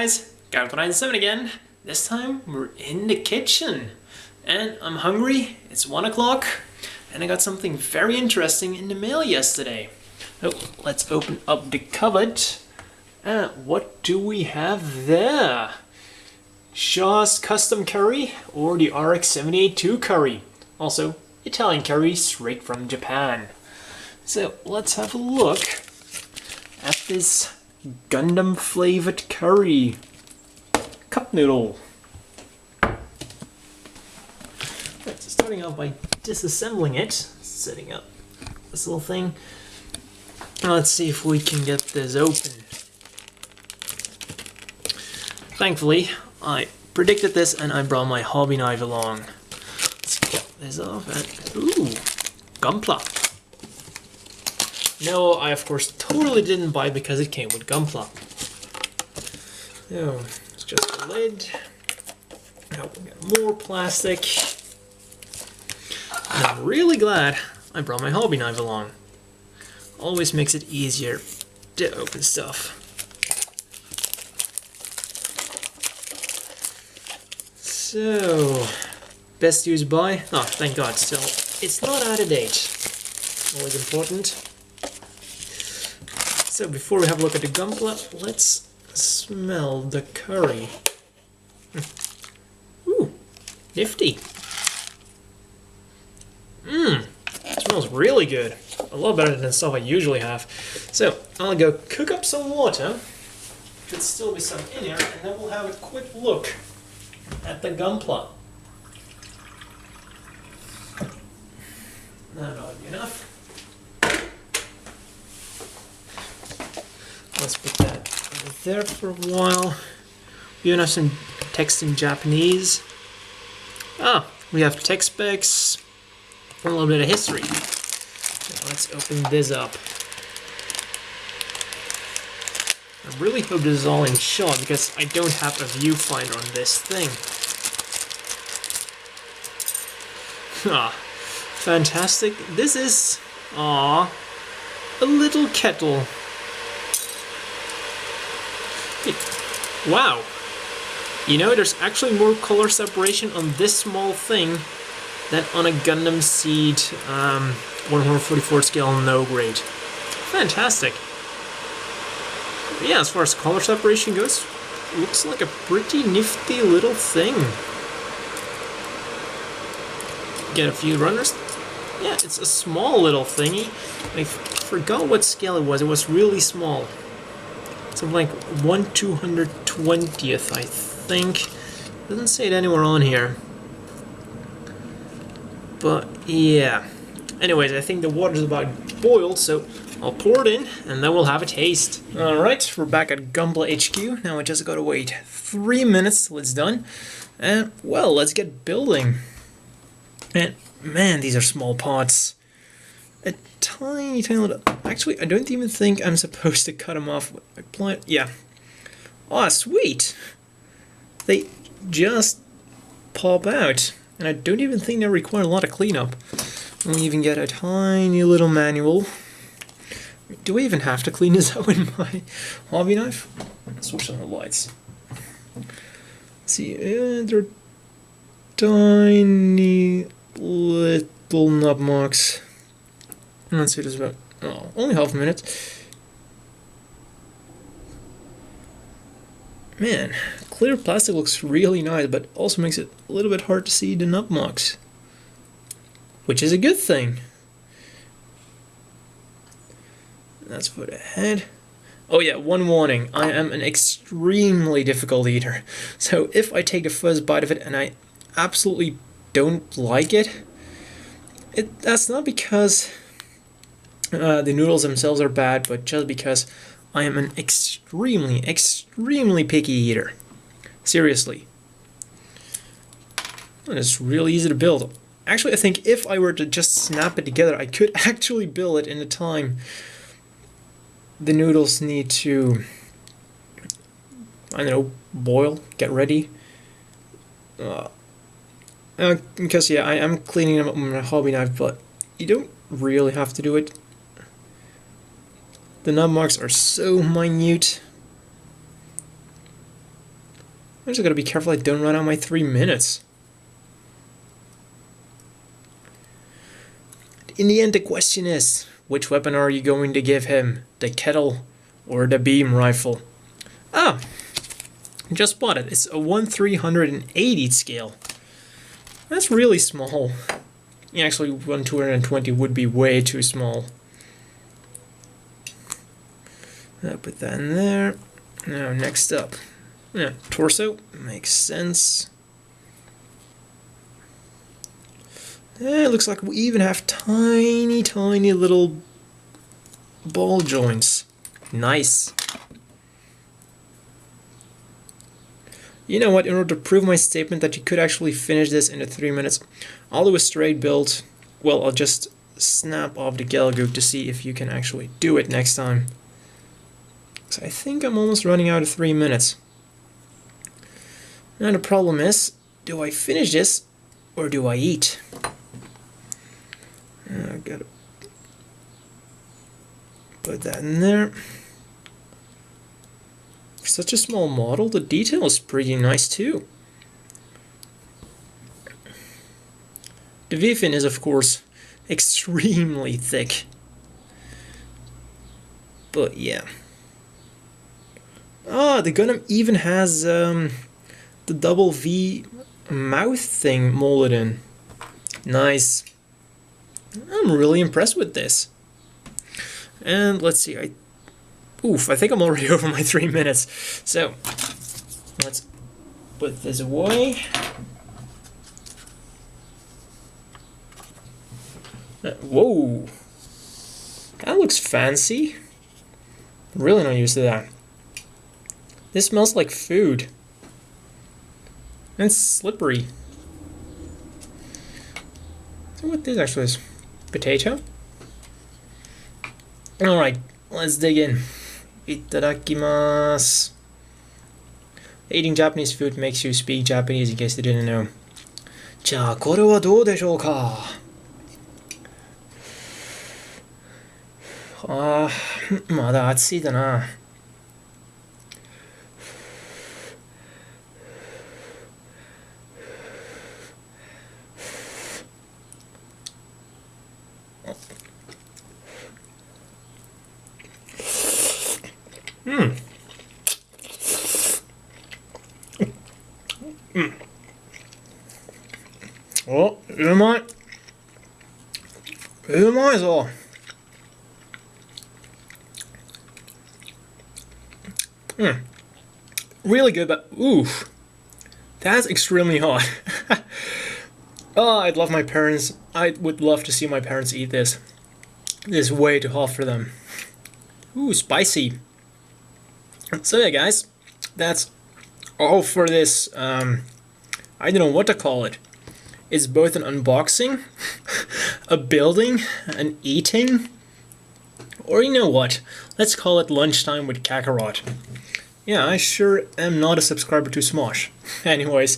guys, Gundam again. This time we're in the kitchen and I'm hungry. It's 1 o'clock and I got something very interesting in the mail yesterday. So let's open up the cupboard. What do we have there? Shaw's custom curry or the RX-78-2 curry. Also Italian curry straight from Japan. So let's have a look at this Gundam flavored curry cup noodle. Right, so starting off by disassembling it, setting up this little thing. Now let's see if we can get this open. Thankfully, I predicted this and I brought my hobby knife along. Let's get this off and ooh, Gunpla. No, I of course totally didn't buy it because it came with Gunpla. So, it's just the lid. Now we got more plastic. And I'm really glad I brought my hobby knife along. Always makes it easier to open stuff. So, best used by? Oh, thank God, still. It's not out of date. Always important. So before we have a look at the Gunpla, let's smell the curry. Ooh, nifty. Smells really good. A lot better than stuff I usually have. So I'll go cook up some water. Should still be some in here, and then we'll have a quick look at the Gunpla. That ought to be enough. Let's put that over there for a while. We even have some text in Japanese. We have text specs and a little bit of history. Now let's open this up. I really hope this is all in shot because I don't have a viewfinder on this thing. Fantastic. This is, a little kettle. Wow, you know, there's actually more color separation on this small thing than on a Gundam Seed 144 scale no grade. Fantastic. But yeah, as far as color separation goes, looks like a pretty nifty little thing. Get a few runners. Yeah, it's a small little thingy. I forgot what scale it was. It was really small. Something like 1/220th, I think. Doesn't say it anywhere on here. But yeah. Anyways, I think the water's about boiled, so I'll pour it in and then we'll have a taste. Alright, we're back at Gunpla HQ. Now I just gotta wait 3 minutes till it's done. And well, let's get building. And man, these are small pots. A tiny little... Actually, I don't even think I'm supposed to cut them off. Yeah. Oh, sweet! They just pop out. And I don't even think they require a lot of cleanup. And we even get a tiny little manual. Do I even have to clean this out with my hobby knife? Let's switch on the lights. Let's see, they're tiny little nub marks. Let's see, there's about only half a minute. Man, clear plastic looks really nice, but also makes it a little bit hard to see the nub marks, which is a good thing. That's for the head. Oh yeah, one warning. I am an extremely difficult eater. So if I take the first bite of it and I absolutely don't like it, that's not because the noodles themselves are bad, but just because I am an extremely picky eater. Seriously. And it's really easy to build. Actually, I think if I were to just snap it together, I could actually build it in the time the noodles need to, I don't know, boil, get ready. Because yeah, I am cleaning them up with my hobby knife, but you don't really have to do it. The nub marks are so minute. just gotta be careful I don't run out my 3 minutes. In the end, the question is, which weapon are you going to give him? The kettle or the beam rifle? Ah, just spotted. It's a 1/380 scale. That's really small. Yeah, actually, 1/220 would be way too small. I'll put that in there. Now, next up. Yeah, torso. Makes sense. Yeah, it looks like we even have tiny, tiny little ball joints. Nice. You know what, in order to prove my statement that you could actually finish this in 3 minutes, I'll do a straight build. Well, I'll just snap off the Gelgoop to see if you can actually do it next time. So I think I'm almost running out of 3 minutes. Now the problem is, do I finish this or do I eat? I gotta put that in there. For such a small model, the detail is pretty nice too. The V-fin is of course extremely thick. But yeah. Ah, the Gundam even has the double V mouth thing molded in. Nice. I'm really impressed with this. And let's see, I think I'm already over my 3 minutes. So, let's put this away. Whoa! That looks fancy. Really not used to that. This smells like food. And it's slippery. So what this actually is? Potato? Alright, let's dig in. Itadakimasu. Eating Japanese food makes you speak Japanese in case you didn't know. じゃあこれはどうでしょうか? あー、まだ暑いだな。お、うまい。うまいぞ。Really good, but oof, that's extremely hot. Oh, I'd love my parents. I would love to see my parents eat this. This is way too hot for them. Ooh, spicy. So yeah, guys, that's all for this. I don't know what to call it. It's both an unboxing, a building, an eating, or you know what? Let's call it lunchtime with Kakarot. Yeah, I sure am not a subscriber to Smosh. Anyways,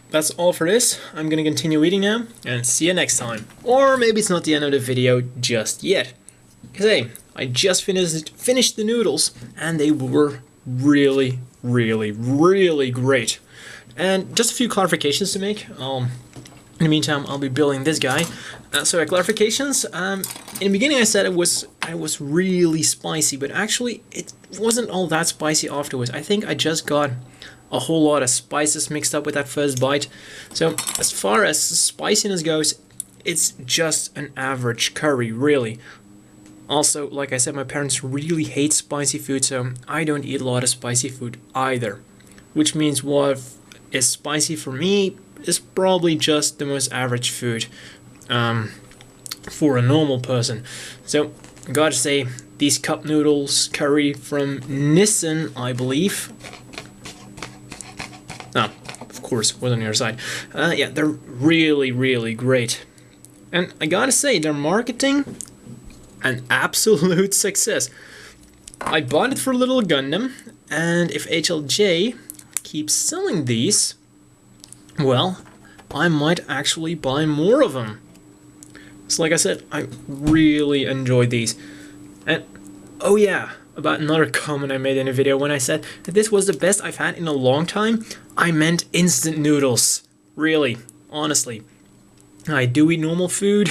that's all for this. I'm gonna continue eating now, and see you next time. Or maybe it's not the end of the video just yet. Because hey, I just finished the noodles, and they were really, really, really great. And just a few clarifications to make. In the meantime, I'll be building this guy. So clarifications. In the beginning, I said it was really spicy, but actually, it wasn't all that spicy afterwards. I think I just got a whole lot of spices mixed up with that first bite. So as far as spiciness goes, it's just an average curry, really. Also, like I said, my parents really hate spicy food, so I don't eat a lot of spicy food either. Which means what is spicy for me is probably just the most average food for a normal person. So, gotta say, these cup noodles curry from Nissan, I believe. Ah, of course, was on the other side. Yeah, they're really, really great. And I gotta say, their marketing, an absolute success. I bought it for Little Gundam, and if HLJ keeps selling these, well, I might actually buy more of them. So like I said, I really enjoyed these. And oh yeah, about another comment I made in a video when I said that this was the best I've had in a long time. I meant instant noodles. Really, honestly. I do eat normal food,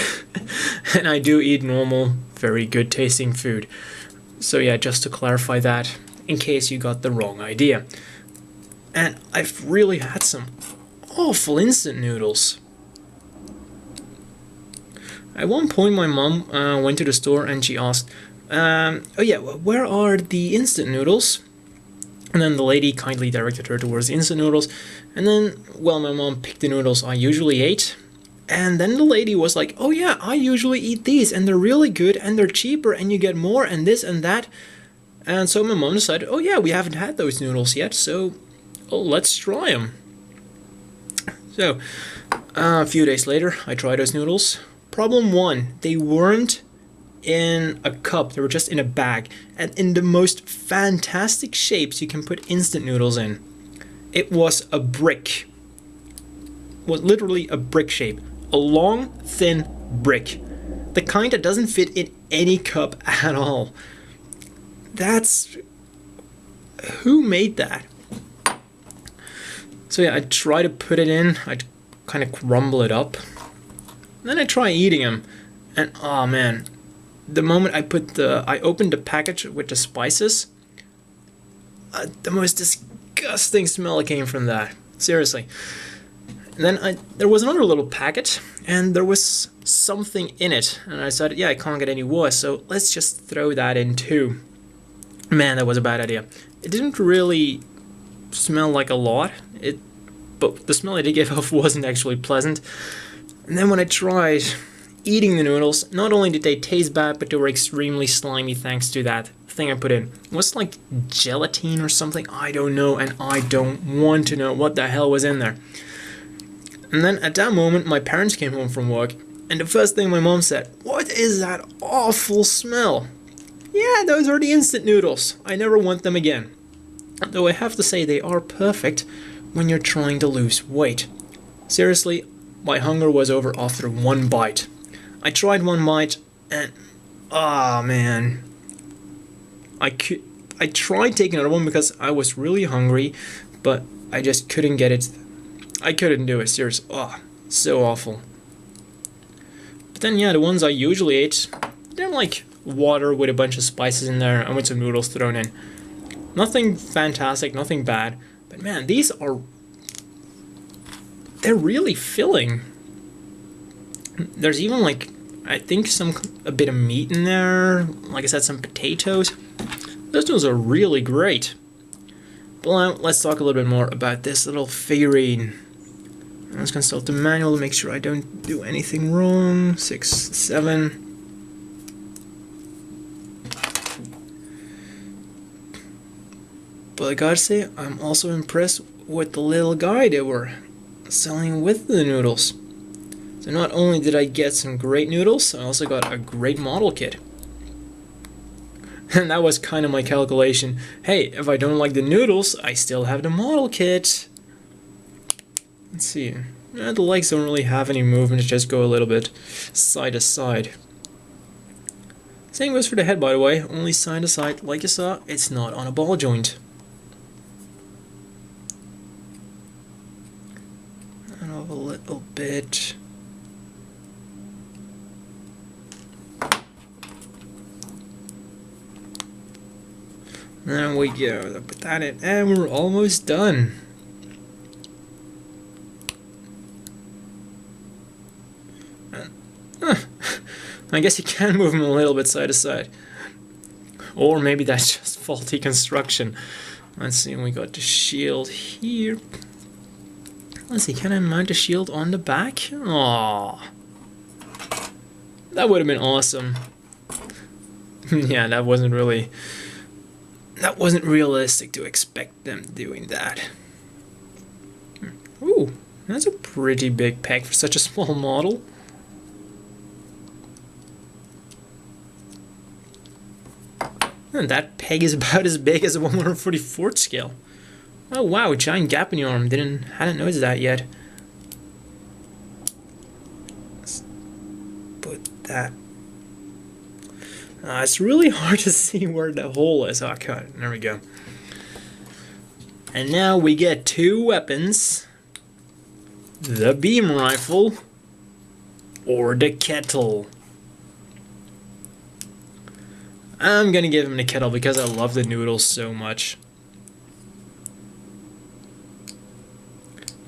and I do eat normal, very good tasting food. So yeah, just to clarify that, in case you got the wrong idea. And I've really had some awful instant noodles. At one point my mom went to the store and she asked, oh yeah, where are the instant noodles? And then the lady kindly directed her towards the instant noodles. And then, well, my mom picked the noodles I usually ate. And then the lady was like, oh yeah, I usually eat these and they're really good and they're cheaper and you get more and this and that. And so my mom decided, oh yeah, we haven't had those noodles yet, so let's try them. So a few days later, I tried those noodles. Problem one, they weren't in a cup, they were just in a bag. And in the most fantastic shapes you can put instant noodles in. It was a brick. It was literally a brick shape. A long, thin brick. The kind that doesn't fit in any cup at all. That's... who made that? So yeah, I try to put it in, I kind of crumble it up. Then I try eating them, and oh man, the moment I opened the package with the spices, the most disgusting smell came from that. Seriously. And then there was another little packet, and there was something in it, and I decided, yeah, I can't get any worse, so let's just throw that in too. Man, that was a bad idea. It didn't really smell like a lot, but the smell it did give off wasn't actually pleasant. And then when I tried eating the noodles, not only did they taste bad, but they were extremely slimy thanks to that thing I put in. It was like gelatine or something, I don't know, and I don't want to know what the hell was in there. And then at that moment, my parents came home from work, and the first thing my mom said, what is that awful smell? Yeah, those are the instant noodles. I never want them again. Though I have to say they are perfect when you're trying to lose weight. Seriously, my hunger was over after one bite. I tried one bite and, ah man. I tried taking another one because I was really hungry, but I just couldn't get it. I couldn't do it, seriously. Oh, so awful. But then yeah, the ones I usually ate, they're like water with a bunch of spices in there and with some noodles thrown in. Nothing fantastic, nothing bad. But man, these are... they're really filling. There's even like, I think a bit of meat in there. Like I said, some potatoes. Those noodles are really great. But now, let's talk a little bit more about this little figurine. Let's consult the manual to make sure I don't do anything wrong. 6, 7. But I gotta say, I'm also impressed with the little guy they were selling with the noodles. So not only did I get some great noodles, I also got a great model kit. And that was kind of my calculation. Hey, if I don't like the noodles, I still have the model kit. Let's see. The legs don't really have any movement, just go a little bit side to side. Same goes for the head, by the way, only side to side. Like you saw, it's not on a ball joint. And a little bit. There we go, put that in, and we're almost done. I guess you can move them a little bit side to side. Or maybe that's just faulty construction. Let's see, we got the shield here. Let's see, can I mount the shield on the back? Aww. That would have been awesome. Yeah, that wasn't realistic to expect them doing that. Ooh, that's a pretty big peg for such a small model. And that peg is about as big as a 144th scale. Oh wow, a giant gap in your arm. Hadn't noticed that yet. Let's put that. It's really hard to see where the hole is. Oh, cut. There we go. And now we get two weapons. The beam rifle or the kettle. I'm gonna give him the kettle because I love the noodles so much.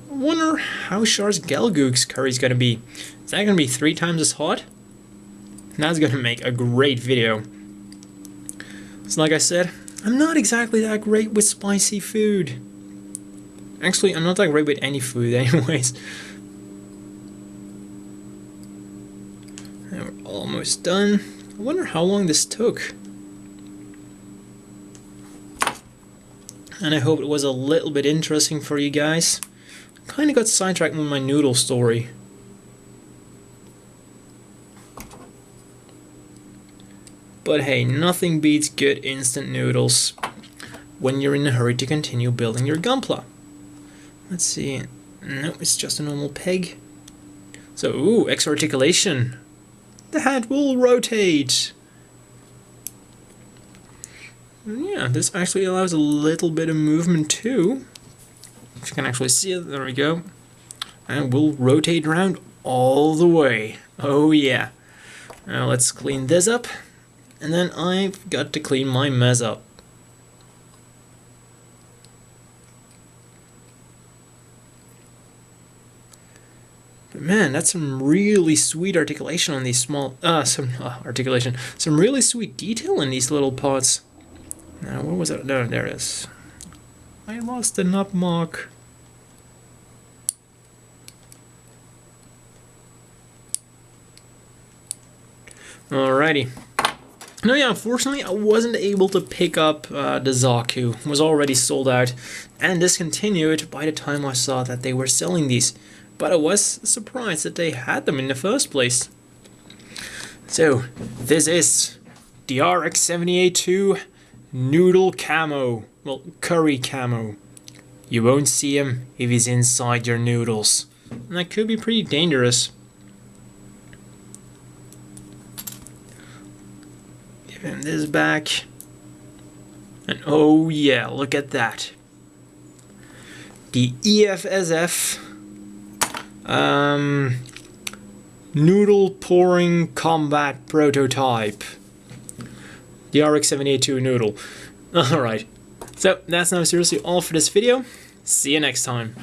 I wonder how Char's Gelgoog's curry is gonna be. Is that gonna be 3 times as hot? That's gonna make a great video. So like I said, I'm not exactly that great with spicy food. Actually, I'm not that great with any food anyways. And we're almost done. I wonder how long this took. And I hope it was a little bit interesting for you guys. Kind of got sidetracked with my noodle story. But hey, nothing beats good instant noodles when you're in a hurry to continue building your Gunpla. Let's see. No, it's just a normal peg. So, ooh, Articulation. The head will rotate. Yeah, this actually allows a little bit of movement too. If you can actually see it, there we go. And we'll rotate around all the way. Oh yeah. Now let's clean this up. And then I've got to clean my mess up. But man, that's some really sweet articulation on these small, some really sweet detail in these little pots. Now, what was it? No, there it is. I lost the nut mark. Alrighty. No, yeah, unfortunately I wasn't able to pick up the Zaku. It was already sold out and discontinued by the time I saw that they were selling these. But I was surprised that they had them in the first place. So, this is the RX-78-2 Noodle Camo. Well, curry camo. You won't see him if he's inside your noodles. And that could be pretty dangerous. Give him this back. And oh yeah, look at that. The EFSF Noodle Pouring Combat Prototype. The RX-78-2 Noodle. Alright, so that's now seriously all for this video. See you next time.